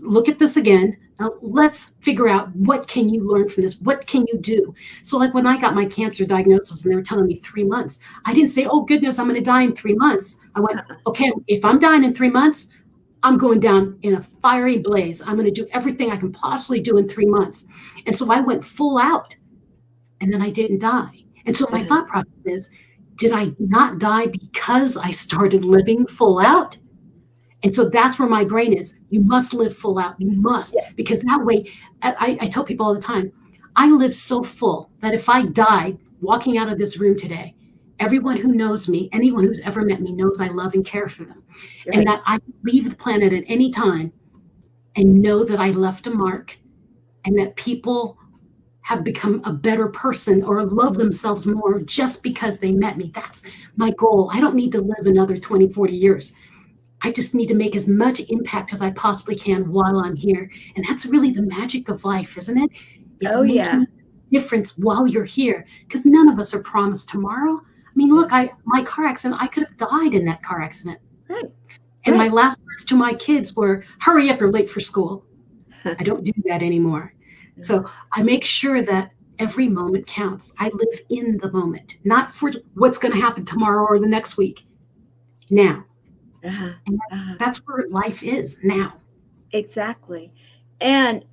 [SPEAKER 2] look at this again. Now let's figure out, what can you learn from this? What can you do? So like when I got my cancer diagnosis and they were telling me 3 months, I didn't say, oh goodness, I'm going to die in 3 months. I went, okay, if I'm dying in 3 months, I'm going down in a fiery blaze. I'm going to do everything I can possibly do in 3 months. And so I went full out, and then I didn't die. And so my thought process is, did I not die because I started living full out? And so that's where my brain is. You must live full out. You must, because that way, I tell people all the time, I live so full that if I died walking out of this room today, everyone who knows me, anyone who's ever met me knows I love and care for them. Right. And that I leave the planet at any time and know that I left a mark and that people have become a better person or love themselves more just because they met me. That's my goal. I don't need to live another 20, 40 years. I just need to make as much impact as I possibly can while I'm here. And that's really the magic of life, isn't it? It's making a difference while you're here, because none of us are promised tomorrow. I mean, look, my car accident, I could have died in that car accident.
[SPEAKER 1] Right.
[SPEAKER 2] And my last words to my kids were, hurry up, you're late for school. I don't do that anymore. So I make sure that every moment counts. I live in the moment, not for what's going to happen tomorrow or the next week. Now. And that's where life is now.
[SPEAKER 1] Exactly. And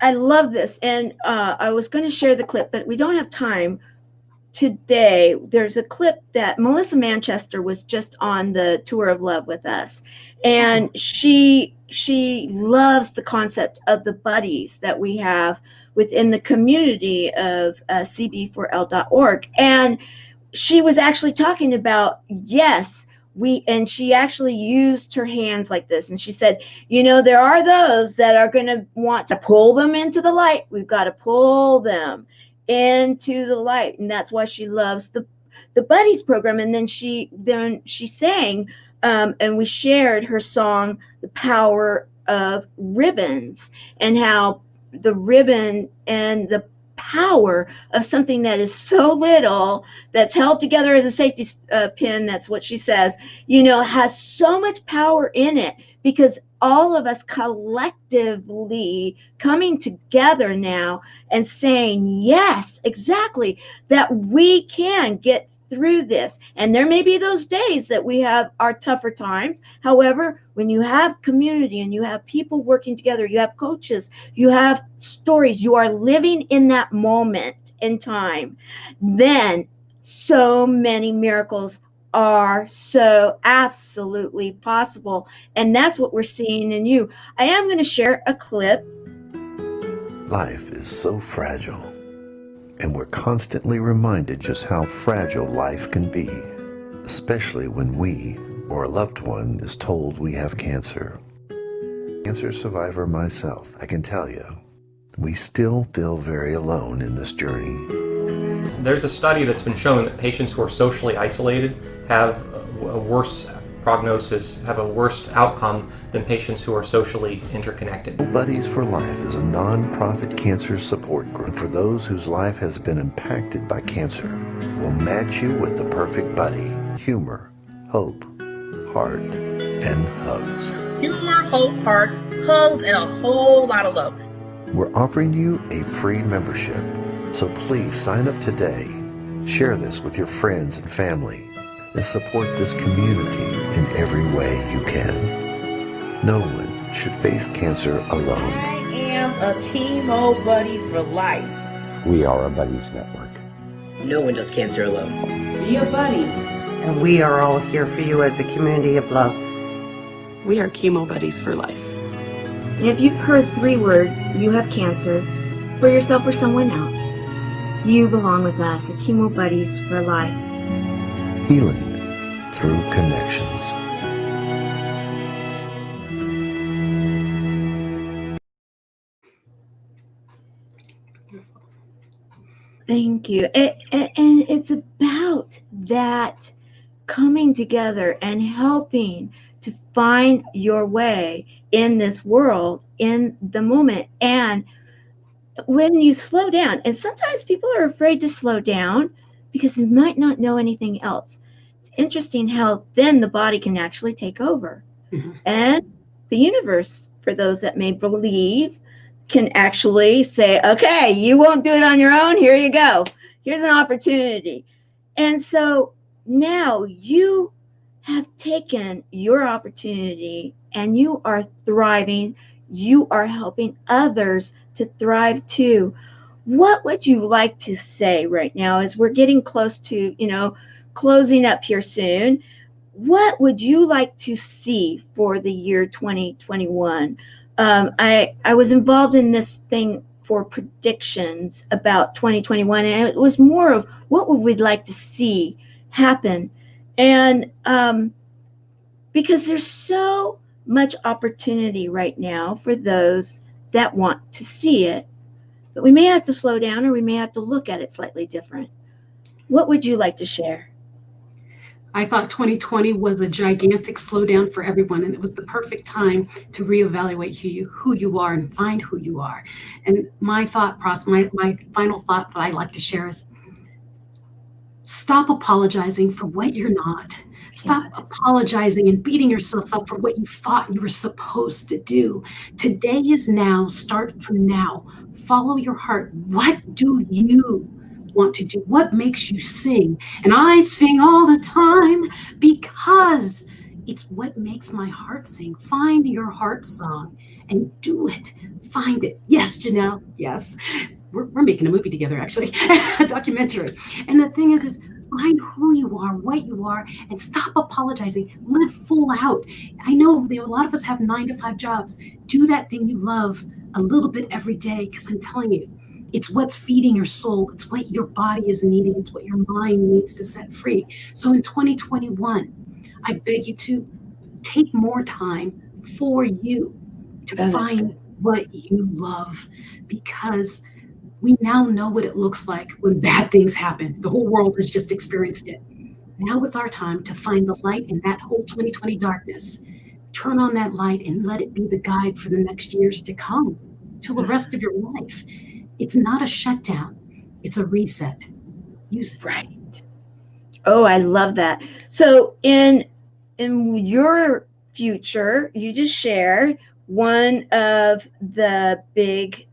[SPEAKER 1] I love this. And I was going to share the clip, but we don't have time today. There's a clip that Melissa Manchester was just on the Tour of Love with us. And she loves the concept of the buddies that we have within the community of cb4l.org. And she was actually talking about, and she actually used her hands like this. And she said, there are those that are going to want to pull them into the light. We've got to pull them into the light. And that's why she loves the Buddies program. And then she sang, and we shared her song, The Power of Ribbons, and how the ribbon and the power of something that is so little, that's held together as a safety pin, that's what she says, has so much power in it, because all of us collectively coming together now and saying, yes, exactly, that we can get through this. And there may be those days that we have our tougher times. However, when you have community and you have people working together, you have coaches, you have stories, you are living in that moment in time, then so many miracles are so absolutely possible. And that's what we're seeing in you. I am going to share a clip.
[SPEAKER 11] Life is so fragile, and we're constantly reminded just how fragile life can be, especially when we or a loved one is told we have cancer. Cancer survivor myself, I can tell you, we still feel very alone in this journey.
[SPEAKER 12] There's a study that's been shown that patients who are socially isolated have a worse prognosis, have a worse outcome than patients who are socially interconnected.
[SPEAKER 11] Chemo Buddies for Life is a non-profit cancer support group for those whose life has been impacted by cancer. We'll match you with the perfect buddy. Humor, hope, heart, and hugs.
[SPEAKER 13] Humor, hope, heart, hugs, and a whole lot of love.
[SPEAKER 11] We're offering you a free membership, so please sign up today. Share this with your friends and family, and support this community in every way you can. No one should face cancer alone.
[SPEAKER 13] I am a Chemo Buddy for life.
[SPEAKER 14] We are a Buddies network.
[SPEAKER 15] No one does cancer alone.
[SPEAKER 16] Be a buddy.
[SPEAKER 17] And we are all here for you as a community of love.
[SPEAKER 16] We are Chemo Buddies for life.
[SPEAKER 1] And if you've heard 3 words, you have cancer, for yourself or someone else, you belong with us at Chemo Buddies for life.
[SPEAKER 11] Healing through connections.
[SPEAKER 1] Thank you. And it's about that coming together and helping to find your way in this world, in the moment. And when you slow down, and sometimes people are afraid to slow down because they might not know anything else. It's interesting how then the body can actually take over. Mm-hmm. And the universe, for those that may believe, can actually say, okay, you won't do it on your own. Here you go. Here's an opportunity. And so now you have taken your opportunity and you are thriving. You are helping others to thrive too. What would you like to say right now as we're getting close to, closing up here soon? what would you like to see for the year 2021? I was involved in this thing for predictions about 2021, and it was more of what would we like to see happen. And because there's so much opportunity right now for those that want to see it, but we may have to slow down, or we may have to look at it slightly different. What would you like to share?
[SPEAKER 2] I thought 2020 was a gigantic slowdown for everyone, and it was the perfect time to reevaluate who you are and find who you are. And my thought process, my final thought that I'd like to share is stop apologizing for what you're not. Stop apologizing and beating yourself up for what you thought you were supposed to do. Today is now. Start from now. Follow your heart. What do you want to do? What makes you sing? And I sing all the time because it's what makes my heart sing. Find your heart song and do it. Find it. Yes, Janelle. Yes. We're making a movie together, actually, a documentary. And the thing is find who you are, what you are, and stop apologizing. Live full out. I know a lot of us have 9-to-5 jobs. Do that thing you love a little bit every day, because I'm telling you, it's what's feeding your soul. It's what your body is needing. It's what your mind needs to set free. So in 2021, I beg you to take more time for you to find what you love, because we now know what it looks like when bad things happen. The whole world has just experienced it. Now it's our time to find the light in that whole 2020 darkness. Turn on that light and let it be the guide for the next years to come, till the rest of your life. It's not a shutdown. It's a reset. Use it.
[SPEAKER 1] Right. Oh, I love that. So in your future, you just shared one of the big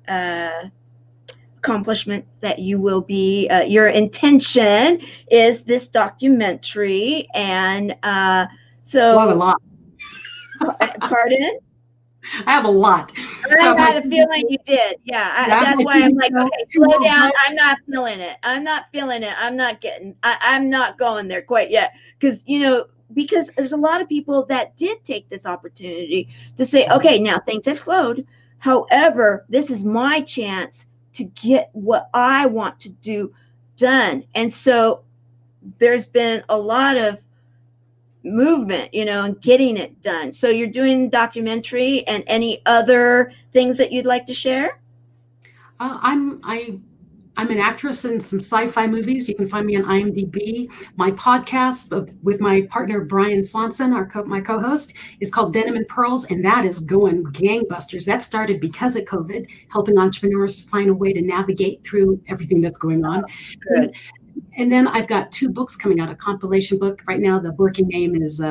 [SPEAKER 1] accomplishments that you will be, your intention is this documentary. And so
[SPEAKER 2] I have a lot.
[SPEAKER 1] Pardon?
[SPEAKER 2] I have a lot.
[SPEAKER 1] I had a feeling you did. Yeah. That's why I'm like, okay, slow down. I'm not feeling it. I'm not going there quite yet. Because there's a lot of people that did take this opportunity to say, okay, now things have slowed. However, this is my chance to get what I want to do done. And so there's been a lot of movement, and getting it done. So you're doing documentary, and any other things that you'd like to share?
[SPEAKER 2] I'm an actress in some sci-fi movies. You can find me on IMDb. My podcast with my partner Brian Swanson, my co-host, is called Denim and Pearls, and that is going gangbusters. That started because of COVID, helping entrepreneurs find a way to navigate through everything that's going on.
[SPEAKER 1] Good.
[SPEAKER 2] And then I've got 2 books coming out, a compilation book. Right now, the working name is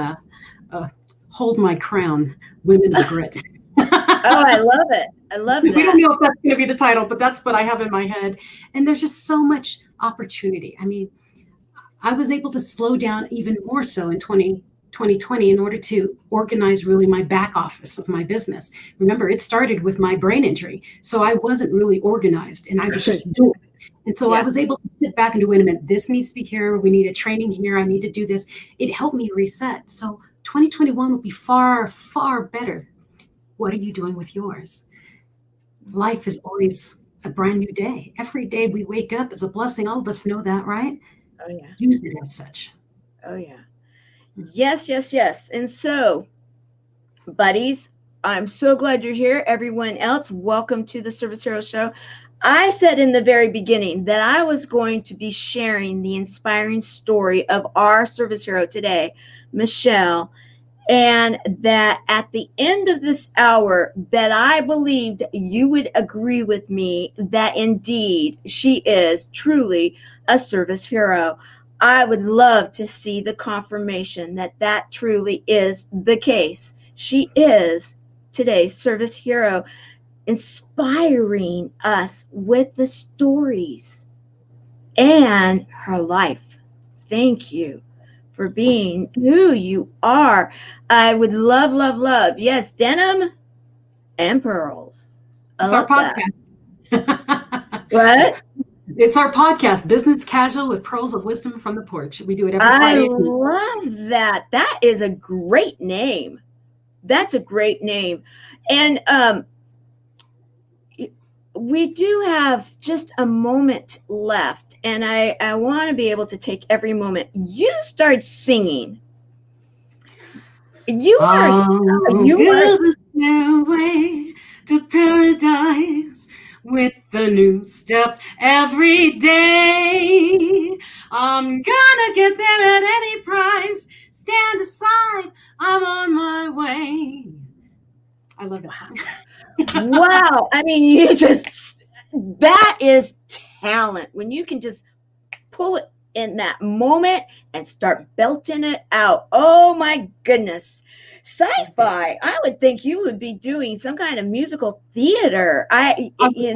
[SPEAKER 2] Hold My Crown, Women of Grit.
[SPEAKER 1] Oh, I love it. I love that.
[SPEAKER 2] We don't know if that's going to be the title, but that's what I have in my head. And there's just so much opportunity. I mean, I was able to slow down even more so in 2020 in order to organize really my back office of my business. Remember, it started with my brain injury. So I wasn't really organized, and I was just doing it. And so I was able to sit back and do, wait a minute, this needs to be here. We need a training here. I need to do this. It helped me reset. So 2021 will be far, far better. What are you doing with yours? Life is always a brand new day. Every day we wake up is a blessing. All of us know that, right?
[SPEAKER 1] Oh, yeah.
[SPEAKER 2] Use it as such.
[SPEAKER 1] Oh, yeah. Yes, yes, yes. And so, buddies, I'm so glad you're here. Everyone else, welcome to the Service Hero Show. I said in the very beginning that I was going to be sharing the inspiring story of our service hero today, Michelle, and that at the end of this hour that I believed you would agree with me that indeed she is truly a service hero. I would love to see the confirmation that that truly is the case. She is today's service hero, inspiring us with the stories and her life. Thank you for being who you are. I would love, love, love. Yes, Denim and Pearls.
[SPEAKER 2] It's our podcast.
[SPEAKER 1] What?
[SPEAKER 2] It's our podcast, Business Casual with Pearls of Wisdom from the Porch. We do it every Friday.
[SPEAKER 1] I love that. That is a great name. That's a great name. And we do have just a moment left, and I want to be able to take every moment. You start singing. You are
[SPEAKER 2] the stairway to paradise with a new step every day. I'm gonna get there at any price. Stand aside, I'm on my way. I love that song.
[SPEAKER 1] Wow. I mean, that is talent. When you can just pull it in that moment and start belting it out. Oh my goodness. Sci-fi. I would think you would be doing some kind of musical theater. I
[SPEAKER 2] would in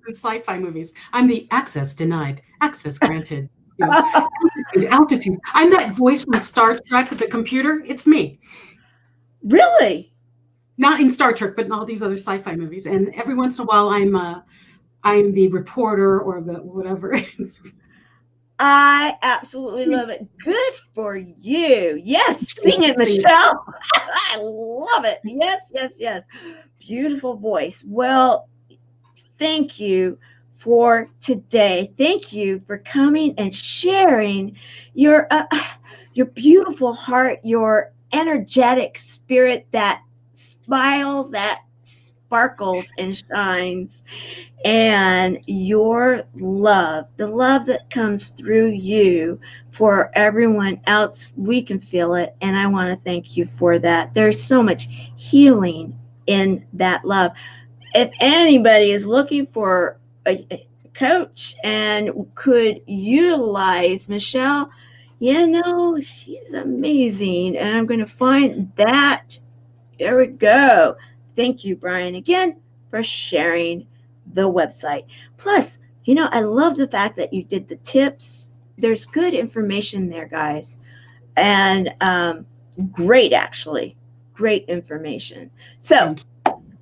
[SPEAKER 2] sci-fi movies. I'm the access denied, access granted. Altitude. I'm that voice from Star Trek with the computer. It's me.
[SPEAKER 1] Really?
[SPEAKER 2] Not in Star Trek, but in all these other sci-fi movies. And every once in a while, I'm the reporter or the whatever.
[SPEAKER 1] I absolutely love it. Good for you. Yes, sing it, Michelle. I love it. Yes, yes, yes. Beautiful voice. Well, thank you for today. Thank you for coming and sharing your beautiful heart, your energetic spirit, that smile that sparkles and shines, and your love, the love that comes through you for everyone else. We can feel it, and I want to thank you for that. There's so much healing in that love. If anybody is looking for a coach and could utilize Michelle, she's amazing, and I'm going to find that. There we go. Thank you, Brian, again for sharing the website. Plus, I love the fact that you did the tips. There's good information there, guys, and great information. So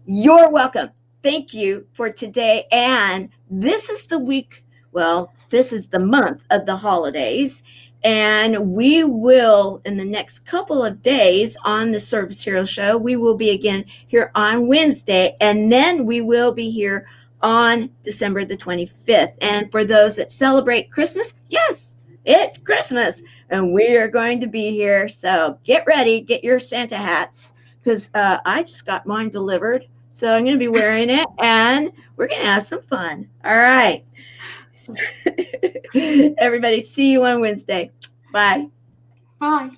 [SPEAKER 1] you're welcome. Thank you for today. And this is the week. Well, this is the month of the holidays. And we will, in the next couple of days on the Service Hero Show, we will be again here on Wednesday. And then we will be here on December the 25th. And for those that celebrate Christmas, yes, it's Christmas. And we are going to be here. So get ready, get your Santa hats, because I just got mine delivered. So I'm going to be wearing it, and we're going to have some fun. All right. Everybody, see you on Wednesday. Bye.
[SPEAKER 2] Bye.